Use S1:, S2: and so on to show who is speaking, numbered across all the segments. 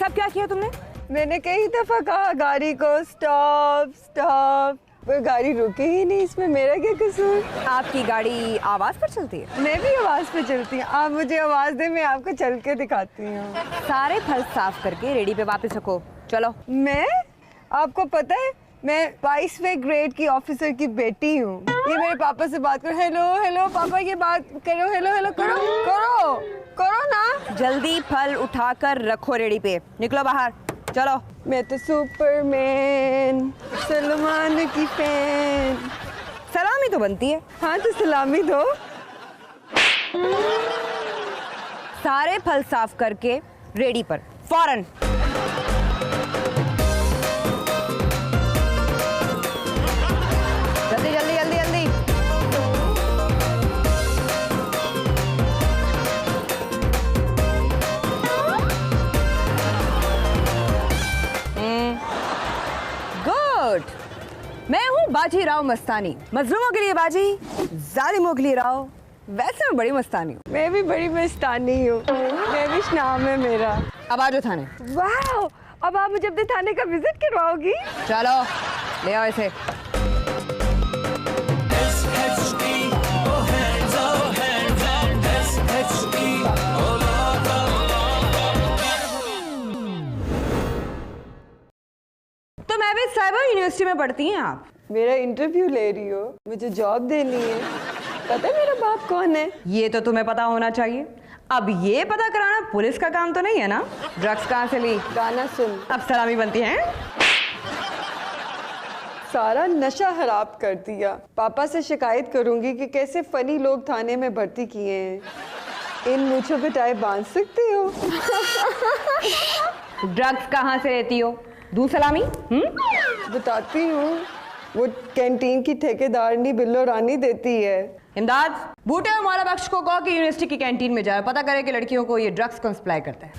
S1: सब क्या किया तुमने?
S2: मैंने कई दफा कहा गाड़ी को स्टॉप स्टॉप, पर गाड़ी रुकी ही नहीं। इसमें मेरा क्या कसूर?
S1: आपकी गाड़ी आवाज पर चलती है?
S2: मैं भी आवाज पे चलती हूँ। आप मुझे आवाज दे, मैं आपको चल के दिखाती हूँ।
S1: सारे फल साफ करके रेडी पे वापस रखो। चलो।
S2: मैं, आपको पता है मैं 22वें ग्रेड की ऑफिसर की बेटी हूँ। ये मेरे पापा से बात करो। हेलो हेलो पापा, ये बात करो। हेलो हेलो करो करो करो ना।
S1: जल्दी फल उठाकर रखो रेडी पे। निकलो बाहर, चलो।
S2: मैं तो सुपरमैन सलमान की फैन।
S1: सलामी तो बनती है।
S2: हाँ तो सलामी दो।
S1: सारे फल साफ करके रेडी पर फौरन। जल्दी जल्दी जल्दी जल्दी। गुड। मैं हूँ बाजीराव मस्तानी, मजलूमों के लिए बाजी, जालिमों के लिए राव। वैसे मैं बड़ी मस्तानी हूँ।
S2: मैं भी बड़ी मस्तानी हूँ। मैं भी नाम है मेरा।
S1: अब आ जाओ थाने।
S2: वाह, अब आप मुझे अपने थाने का विजिट करवाओगी?
S1: चलो ले आओ इसे। तो मैं भी साइबर यूनिवर्सिटी में पढ़ती हैं आप?
S2: मेरा इंटरव्यू ले रही हो? मुझे जॉब देनी है। पता है मेरा बाप कौन है?
S1: ये तो तुम्हें पता होना चाहिए। अब ये पता कराना पुलिस का काम तो नहीं है ना? ड्रग्स कहाँ से ली?
S2: गाना सुन।
S1: अब सलामी बनती है।
S2: सारा नशा खराब कर दिया। पापा से शिकायत करूंगी कि कैसे फनी लोग थाने में भर्ती किए हैं। इन मूंछों पे टाई बांध सकते हो?
S1: ड्रग्स कहाँ से लेती हो? दूं सलामी?
S2: बताती हूँ। वो कैंटीन की ठेकेदारनी बिल्लो रानी देती है।
S1: इमदाद, बूटे और मौला बख्श को कहो कि यूनिवर्सिटी की कैंटीन में जाए, पता करे कि लड़कियों को ये ड्रग्स कौन सप्लाई करता है।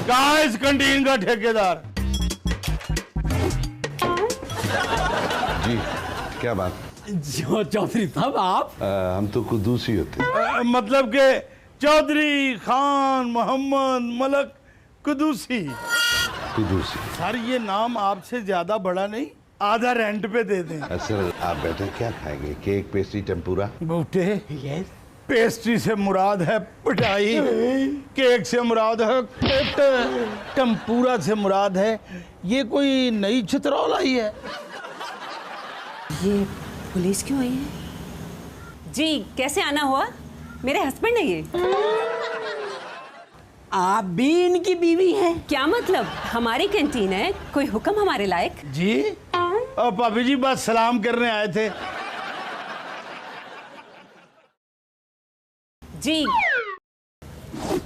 S3: कहाँ है इस कैंटीन का ठेकेदार?
S4: जी क्या बात?
S5: जो चौधरी साहब आप?
S4: हम तो कुदूसी होते हैं।
S3: मतलब के चौधरी खान मोहम्मद मलक कुदूसी।
S4: कुदूसी।
S3: सर ये नाम आपसे ज्यादा बड़ा नहीं, आधा रेंट पे दे दें।
S4: सर आप बैठे, क्या खाएंगे? Cake, pastry, tempura?
S3: बूटे,
S5: यस।
S3: पेस्ट्री से मुराद है पिटाई, केक से मुराद है पेट, टेम्पुरा से मुराद है ये कोई नई चित्रौल आई है।
S6: ये पुलिस क्यों आई है? जी कैसे आना हुआ? मेरे हस्बैंड है ये।
S5: आप भी इनकी बीवी हैं?
S6: क्या मतलब? हमारी कैंटीन है, कोई हुक्म हमारे लायक?
S3: जी और भाभी जी बस सलाम करने आए थे।
S6: जी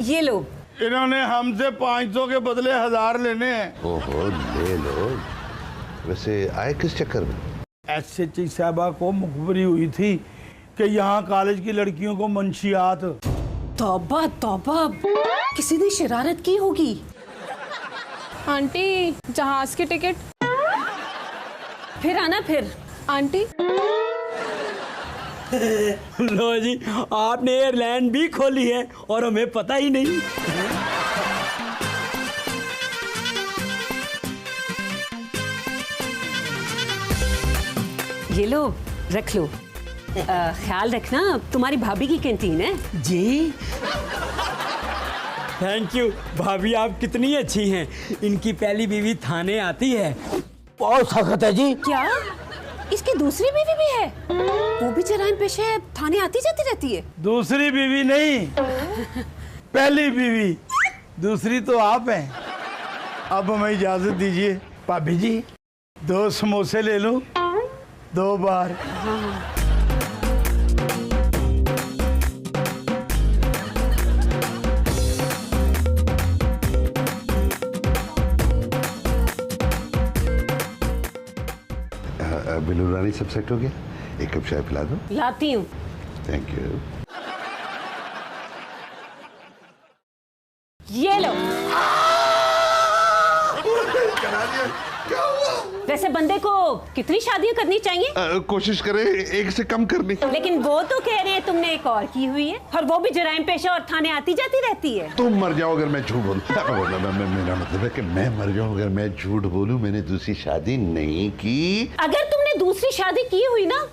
S6: ये लो।
S3: इन्होंने हमसे 500 के बदले 1000 लेने हैं।
S4: ओहो ले लो। वैसे आए किस चक्कर में?
S3: SHI साहबा को मुखबरी हुई थी कि यहाँ कॉलेज की लड़कियों को मंशियात।
S6: तौबा तौबा, किसी ने शरारत की होगी।
S7: आंटी जहाज की टिकट।
S6: फिर आना फिर।
S7: आंटी
S5: लो जी, आपने एयरलाइन भी खोली है और हमें पता ही नहीं।
S6: ये लो रख लो। ख्याल रखना, तुम्हारी भाभी की कैंटीन है।
S5: जी थैंक यू भाभी, आप कितनी अच्छी हैं। इनकी पहली बीवी थाने आती है। बहुत सख्त है जी।
S6: क्या इसकी दूसरी बीवी भी है? वो भी जराइम पेशे है, थाने आती जाती रहती है।
S3: दूसरी बीवी नहीं, पहली बीवी, दूसरी तो आप हैं। अब हमें इजाजत दीजिए। भाभी जी 2 समोसे ले लूं? 2 बार।
S4: बिल्लू रानी सब सेट हो गया? एक कप चाय पिला दो।
S6: लाती हूँ।
S4: Thank you.
S6: ये लो।
S4: क्या हुआ?
S6: वैसे बंदे को कितनी शादियां करनी चाहिए?
S4: कोशिश करें एक से कम करने की।
S6: लेकिन वो तो कह रहे हैं तुमने एक और की हुई है, और वो भी जराइम पेशा और थाने आती जाती रहती है।
S4: तुम मर जाओ अगर मैं झूठ बोलूं। मेरा मतलब है कि मैं मर जाऊं अगर मैं झूठ बोलूं। मैंने दूसरी शादी नहीं की।
S6: अगर तुमने दूसरी शादी की हुई ना,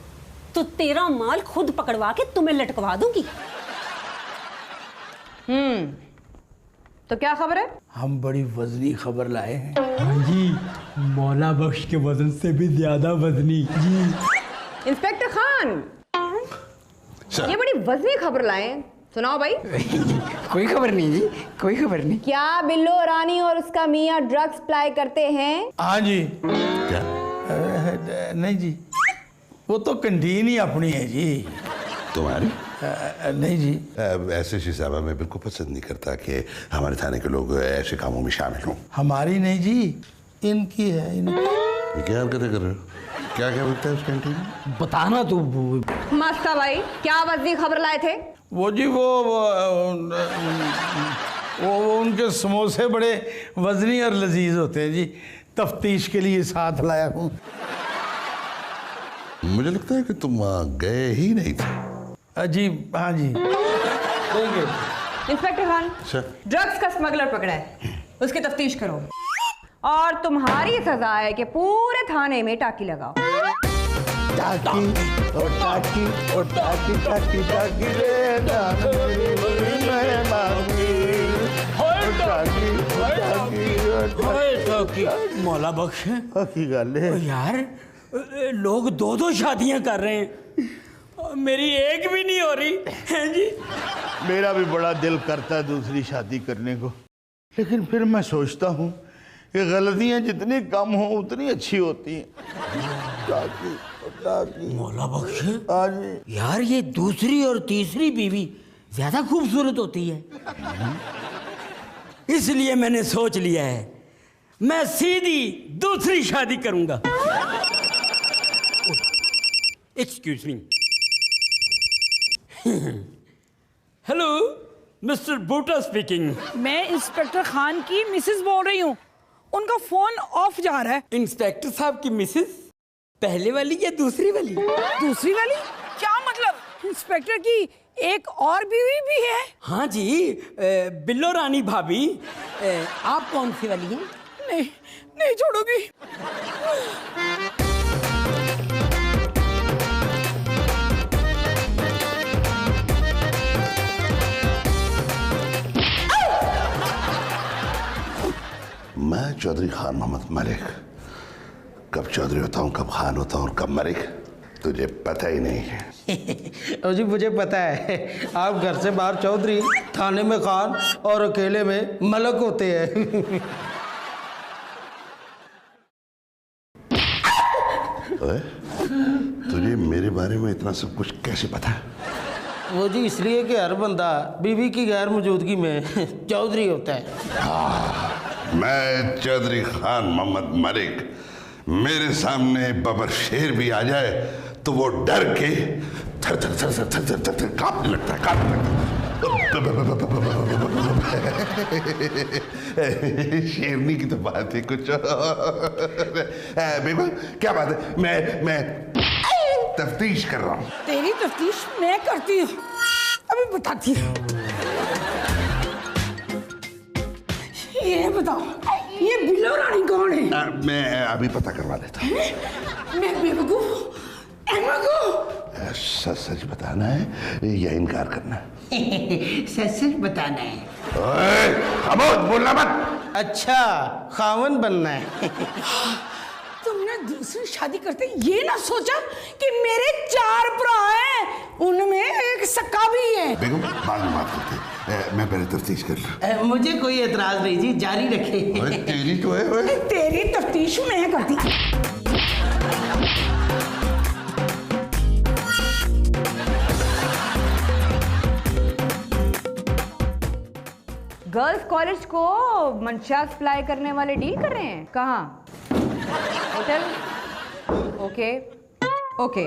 S6: तो तेरा माल खुद पकड़वा के तुम्हें लटकवा दूंगी।
S1: तो क्या खबर है?
S3: हम बड़ी वजनी खबर लाए हैं।
S5: हाँ जी, मौला बख्श के वजन से भी ज्यादा वजनी जी।
S1: Inspector Khan,
S4: sir.
S1: ये बड़ी वजनी खबर लाए हैं, सुनाओ भाई।
S5: कोई खबर नहीं जी, कोई खबर नहीं।
S1: क्या बिल्लो रानी और उसका मियाँ ड्रग्स सप्लाई करते हैं?
S3: हाँ जी।
S4: क्या?
S3: नहीं जी, वो तो कंटीन ही अपनी है जी।
S4: तुम्हारी?
S3: नहीं जी।
S4: ऐसे शिसाबा मैं बिल्कुल पसंद नहीं करता कि हमारे थाने के लोग ऐसे कामों में शामिल हों।
S3: हमारी नहीं जी, इनकी है। इनकी।
S4: ये क्या हरकतें कर रहे हो? क्या क्या बिकता है उस कैंटीन में?
S5: बताना तो
S1: मस्ता भाई, क्या वजनी खबर लाए थे?
S3: वो जी वो उनके समोसे बड़े वजनी और लजीज होते हैं जी। तफ्तीश के लिए साथ लाया हूँ।
S4: मुझे लगता है कि तुम वहाँ गए ही नहीं थे।
S3: जी हाँ जी।
S1: Inspector Khan,
S4: sir.
S1: ड्रग्स का स्मगलर पकड़ा है, उसकी तफ्तीश करो। और तुम्हारी सजा है कि पूरे थाने में टाकी लगाओ।
S3: टाकी और टाकी और टाकी टाकी टाकी रे मैं मांगी और टाकी और टाकी।
S5: मौला बख्श
S3: की गल है
S5: यार, लोग दो दो शादियां कर रहे हैं, मेरी एक भी नहीं हो रही है जी।
S3: मेरा भी बड़ा दिल करता है दूसरी शादी करने को, लेकिन फिर मैं सोचता हूँ कि गलतियाँ जितनी कम हो उतनी अच्छी होती हैं।
S5: मौला बख्श
S3: आज
S5: यार, ये दूसरी और तीसरी बीवी ज्यादा खूबसूरत होती है, इसलिए मैंने सोच लिया है मैं सीधी दूसरी शादी करूंगा। Excuse me. हेलो, मिस्टर बूटा स्पीकिंग।
S8: मैं इंस्पेक्टर खान की मिसेस बोल रही हूँ, उनका फोन ऑफ जा रहा है।
S5: इंस्पेक्टर साहब की मिसेस पहले वाली या दूसरी वाली?
S8: दूसरी वाली? क्या मतलब? इंस्पेक्टर की एक और बीवी भी है?
S5: हाँ जी, बिल्लो रानी भाभी। आप कौन सी वाली हैं?
S8: नहीं, नहीं छोड़ोगी।
S4: मैं चौधरी खान मोहम्मद मलिक कब चौधरी होता हूँ, कब खान होता हूँ और कब मलिक तुझे पता ही नहीं है।
S9: जी मुझे पता है, आप घर से बाहर चौधरी, थाने में खान और अकेले में मलक होते हैं।
S4: तुझे मेरे बारे में इतना सब कुछ कैसे पता है?
S9: वो जी इसलिए कि हर बंदा बीवी की गैर मौजूदगी में चौधरी होता है।
S4: मैं चौधरी खान मोहम्मद मलिक, मेरे सामने बबर शेर भी आ जाए तो वो डर के थर थर थर थर थर थर थर कांपने लगता है, कांपने लगता है। शेरनी की तो बात है कुछ। बिल्कुल क्या बात है, मैं तफ्तीश कर रहा हूँ।
S8: तेरी तफ्तीश मैं करती हूँ, अभी बताती हूँ। ये बताओ, ये बिल्लो रानी कौन है?
S4: मैं अभी पता करवा देता हूँ।
S8: मैं बेवकूफ
S4: सच सच बताना है या इनकार करना है?
S9: सच बताना है।
S4: ओए, खामोश, बोलना मत।
S9: अच्छा, खावन बनना है।
S8: तुमने दूसरी शादी करते ये ना सोचा कि मेरे 4 भरा हैं, उनमें एक सक्का भी है।
S4: बेगम बाद में बात करते हैं, मैं पहले तफ्तीश कर लूं।
S9: मुझे कोई एतराज नहीं जी, जारी रखें।
S4: ओए, तेरी तो है ओए।
S8: तेरी तफ्तीश मैं करती।
S1: गर्ल्स कॉलेज को मंशा सप्लाई करने वाले डील कर रहे हैं। कहाँ? होटल? Okay okay.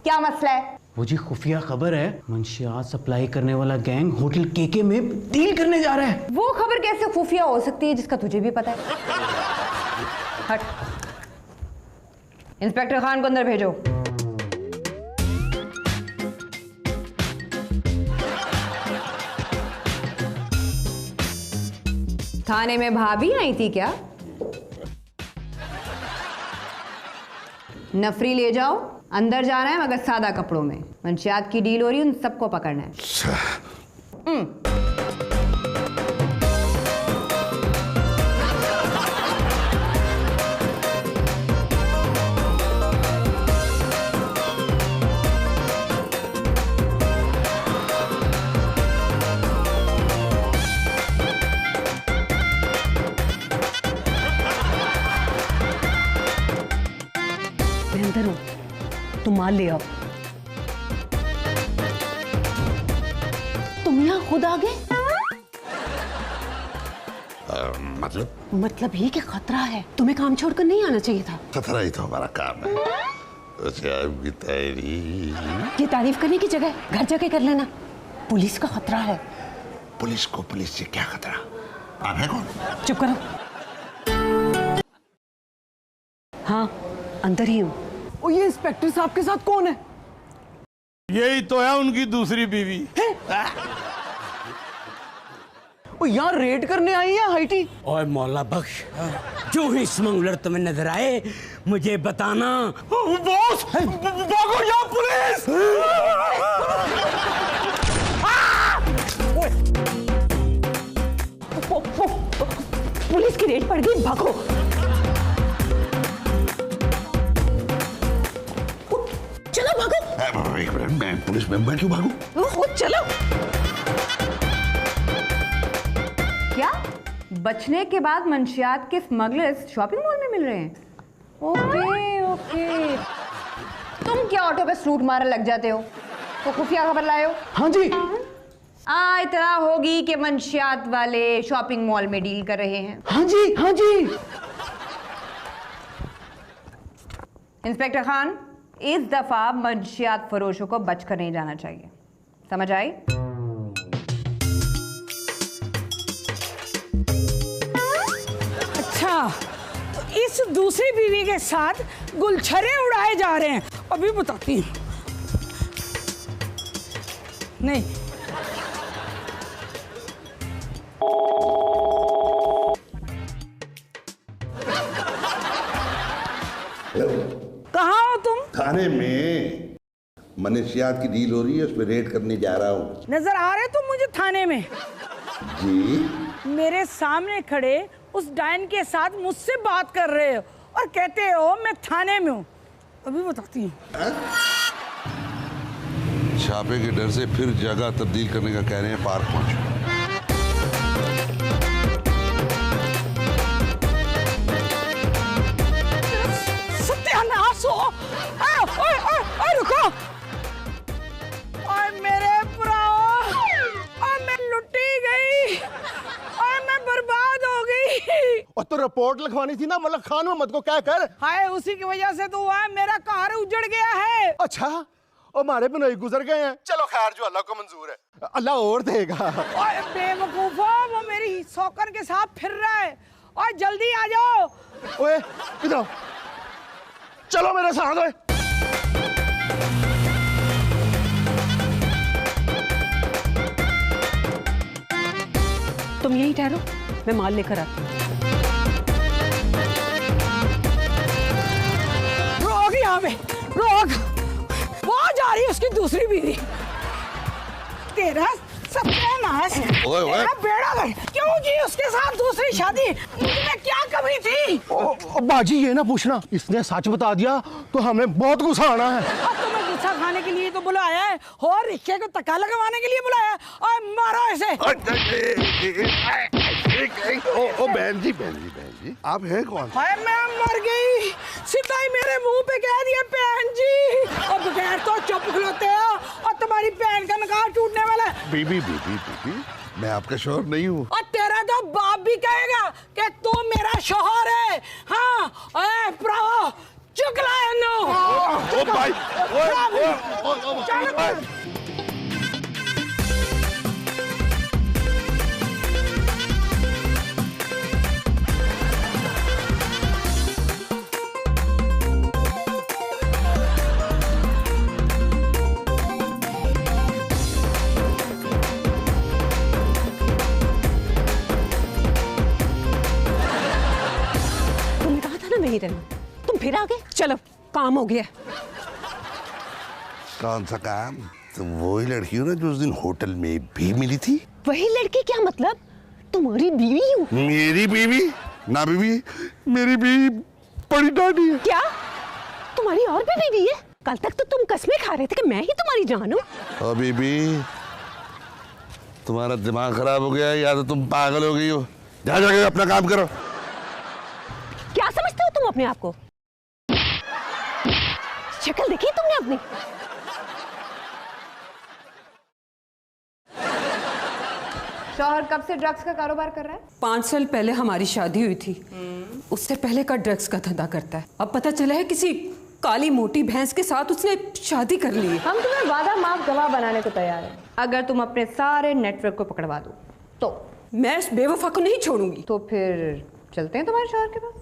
S1: क्या मसला है?
S5: वो जी खुफिया खबर है, मंशियात सप्लाई करने वाला गैंग होटल केके में डील करने जा रहा है।
S1: वो खबर कैसे खुफिया हो सकती है जिसका तुझे भी पता है? हट। इंस्पेक्टर खान को अंदर भेजो। थाने में भाभी आई थी क्या? नफरी ले जाओ, अंदर जाना है मगर सादा कपड़ों में। मंशियात की डील हो रही है, उन सबको पकड़ना है।
S6: अंदर हो, तुम माल ले आओ। तुम यहाँ खुद आ गए? मतलब ये कि खतरा है, तुम्हें काम छोड़कर नहीं आना चाहिए था।
S4: खतरा ही तो हमारा काम है।
S6: ये तारीफ करने की जगह घर जाके कर लेना। पुलिस का खतरा है।
S4: पुलिस को पुलिस से क्या खतरा? आप है कौन?
S6: चुप करो। हाँ, अंदर ही हूँ।
S2: और ये इंस्पेक्टर साहब के साथ कौन है?
S3: यही तो है उनकी दूसरी बीवी।
S2: वो यहाँ रेड करने आई है हाइटी।
S5: और मौला बख्श, जो ही स्मगलर तुम्हें नजर आए मुझे बताना। बॉस, भागो यहाँ पुलिस!
S6: पुलिस की रेड पड़ गई, भागो। चलो भागो।
S4: एक मिनट, मैं पुलिस में क्यों भागूं?
S6: चलो।
S1: क्या बचने के बाद मंशियात के स्मगलर्स शॉपिंग मॉल में मिल रहे हैं? Okay okay. तुम क्या ऑटो पे सूट मारने लग जाते हो तो खुफिया खबर लाए हो?
S2: हाँ जी।
S1: इतना होगी कि मंशियात वाले शॉपिंग मॉल में डील कर रहे हैं।
S2: हाँ जी, हाँ जी।
S1: इंस्पेक्टर खान, इस दफा मंशियात फरोशों को बचकर नहीं जाना चाहिए, समझ आई?
S8: अच्छा, तो इस दूसरी बीवी के साथ गुलछरे उड़ाए जा रहे हैं। अभी बताती हूँ। नहीं, कहाँ हो तुम?
S4: थाने में मनशियात की डील हो रही है, उस पर रेड करने जा रहा हूँ।
S8: नजर आ रहे तुम मुझे थाने में?
S4: जी।
S8: मेरे सामने खड़े उस डायन के साथ मुझसे बात कर रहे हो और कहते हो मैं थाने में हूँ। अभी बताती हूँ।
S4: छापे के डर से फिर जगह तब्दील करने का कह रहे हैं, पार्क पहुंचो।
S8: सत्यानाश हो। रुको। और मेरे भराओ, और मैं लुटी गई और मैं बर्बाद हो गई।
S10: और तो रिपोर्ट लिखवानी थी ना मलक खान मोहम्मद को, क्या कर?
S8: हाय, उसी की वजह से तो हुआ है, मेरा घर उजड़ गया है।
S10: अच्छा, और हमारे बनोई गुजर गए हैं। चलो खैर, जो अल्लाह को मंजूर है अल्लाह और देगा।
S8: और बेवकूफो, वो मेरी सौकन के साथ फिर रहा है। और जल्दी आ जाओ।
S10: ओए इधर आओ, चलो मेरे साथ। ओए
S6: तुम यहीं ठहरो, मैं माल लेकर आती हूँ।
S8: रोक यहाँ पे, रोक। वो जा रही है उसकी दूसरी बीवी। तेरा सत्यानाश, तेरा बेड़ा गर्क। क्यों की उसके साथ दूसरी शादी? मुझे क्या कमी थी?
S10: ओ बाजी, ये ना पूछना, इसने सच बता दिया तो हमें बहुत गुस्सा आना है।
S8: अब तुम्हें गुस्सा खाने के लिए तो बुलाया है और रिक्शे को तका लगवाने के लिए बुलाया है। और मारो ऐसे।
S4: ओ बहन जी, बहन जी, बहन जी, आप हैं कौन?
S8: हाय, मैं मर गई। सीधा ही मेरे मुंह पे कह दिया बहन जी। और बगैर तो चुप खलोते हो और तुम्हारी बहन का निकाह टूटने वाला है।
S4: बीबी, बीबी, बीबी, मैं आपका शौहर नहीं हूँ।
S8: और तेरा तो बाप भी कहेगा कि तू मेरा शौहर है। हाँ, भराओ, चुकला है नो।
S4: ओ भाई,
S6: तुमने कहा था ना मैं ही रहना, तुम फिर आ गए। चलो काम हो गया।
S4: कौन सा काम? तो वही लड़की हो ना जो उस दिन होटल में भी मिली थी।
S6: वही लड़की? क्या मतलब? तुम्हारी बीवी हूँ।
S4: मेरी बीवी? ना बीवी, मेरी बीवी बड़ी डांडी है।
S6: क्या तुम्हारी और भी बीवी है? कल तक तो तुम कसमें खा रहे थे कि मैं ही तुम्हारी जान हूँ।
S4: ओ बीबी, तुम्हारा दिमाग खराब हो गया है या तो तुम पागल हो गई हो। जा जाके अपना काम करो।
S6: क्या समझते हो तुम अपने आप को? शक्ल देखी तुमने अपनी?
S1: शौहर कब से ड्रग्स का कारोबार कर रहा है?
S11: 5 साल पहले हमारी शादी हुई थी। उससे पहले का ड्रग्स का धंधा करता है। अब पता चला है किसी काली मोटी भैंस के साथ उसने शादी कर ली है।
S1: हम तुम्हें वादा माफ गवाह बनाने को तैयार हैं, अगर तुम अपने सारे नेटवर्क को पकड़वा दो तो।
S11: मैं इस बेवफा को नहीं छोड़ूंगी।
S1: तो फिर चलते हैं तुम्हारे शौहर के पास।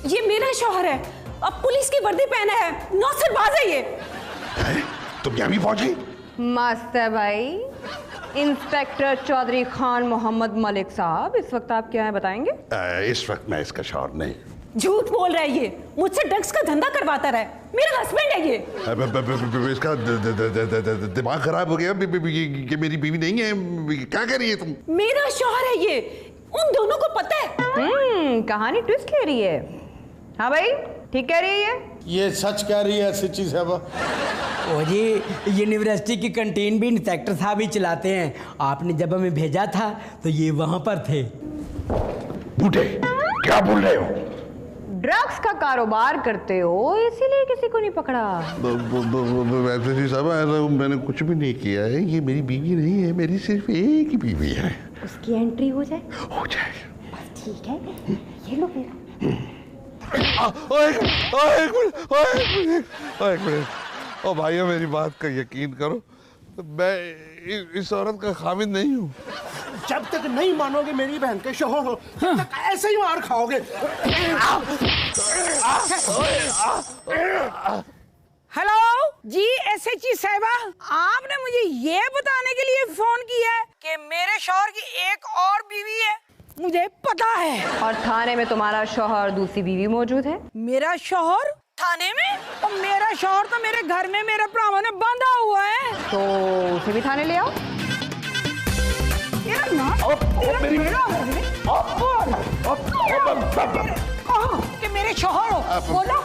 S11: ये मेरा शौहर है, अब पुलिस की वर्दी पहना है, नौसरबाज है ये।
S4: तुम यहाँ भी पहुंची?
S1: मस्त है भाई। इंस्पेक्टर चौधरी खान मोहम्मद मलिक साहब, इस वक्त आप क्या है बताएंगे?
S4: इस वक्त मैं इसका शौहर नहीं।
S11: झूठ बोल रहा है ये, मुझसे ड्रग्स का धंधा करवाता रहा है। मेरा हस्बैंड है ये।
S4: इसका दिमाग खराब हो गया। ये मेरी बीवी नहीं है। क्या कह रही है तुम?
S11: मेरा शौहर है ये, उन दोनों को पता है।
S1: कहानी ट्विस्ट ले रही है। हाँ भाई, ठीक कह रही है
S9: ये सच कह रही है सच्ची साहबा।
S5: ओ जी, यूनिवर्सिटी की कैंटीन भी इंस्पेक्टर साहब ही चलाते हैं। आपने जब हमें भेजा था तो ये वहां पर थे।
S4: बूढ़े, क्या बोल रहे हो?
S1: ड्रग्स का कारोबार करते हो इसीलिए किसी को नहीं पकड़ा।
S4: वैसे जी साहब, ऐसा मैंने कुछ भी नहीं किया है। ये मेरी बीवी नहीं है, मेरी सिर्फ एक ही बीवी है।
S1: उसकी एंट्री हो जाए?
S4: हो जाए।
S1: बस ठीक है, ये लो मेरा।
S4: एक मिनट। ओ भाइयों, मेरी बात का यकीन करो, मैं इस औरत का खामिद नहीं हूँ।
S10: जब तक नहीं मानोगे मेरी बहन के शौहर हो, तब तक ऐसे ही मार खाओगे।
S8: हेलो जी, SHE साहिबा, आपने मुझे ये बताने के लिए फोन किया है कि मेरे शौहर की एक और बीवी है। मुझे पता है।
S1: और थाने में तुम्हारा शौहर दूसरी बीवी मौजूद है।
S8: मेरा शौहर थाने में? और मेरा शौहर तो मेरे घर में मेरे प्रावों ने बांधा हुआ है।
S1: तो उसे भी थाने ले आओ।
S8: कहो कि मेरे शौहर हो, बोलो।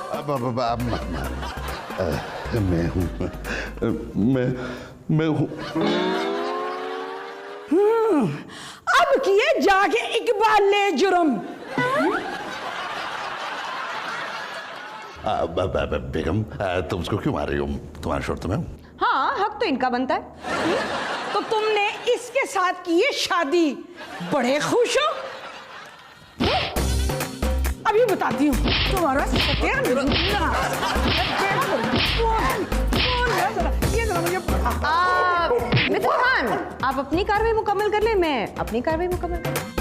S4: मैं हूँ, मैं हूँ।
S8: अब किए जाके इकबाल ले जुर्म।
S4: बेगम, तुम उसको क्यों मार रही हो? तुम्हारा शौहर तो मैं हूँ।
S1: हाँ, हक तो इनका बनता है।
S8: तो तुमने इसके साथ की है शादी, बड़े खुश हो? अभी बताती हूँ तुम्हारा
S1: मिस्टर खान, आप अपनी कार्रवाई मुकम्मल कर ले, मैं अपनी कार्रवाई मुकम्मल कर लूं।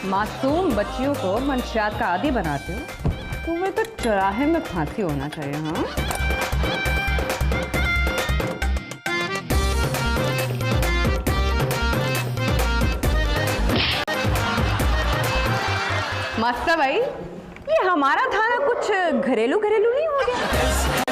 S1: मासूम बच्चियों को मंशियात का आदी बनाते हो, तुम्हें तो चौराहे में फांसी होना चाहिए। हाँ, मास्टर भाई, ये हमारा थाना कुछ घरेलू नहीं हो गया?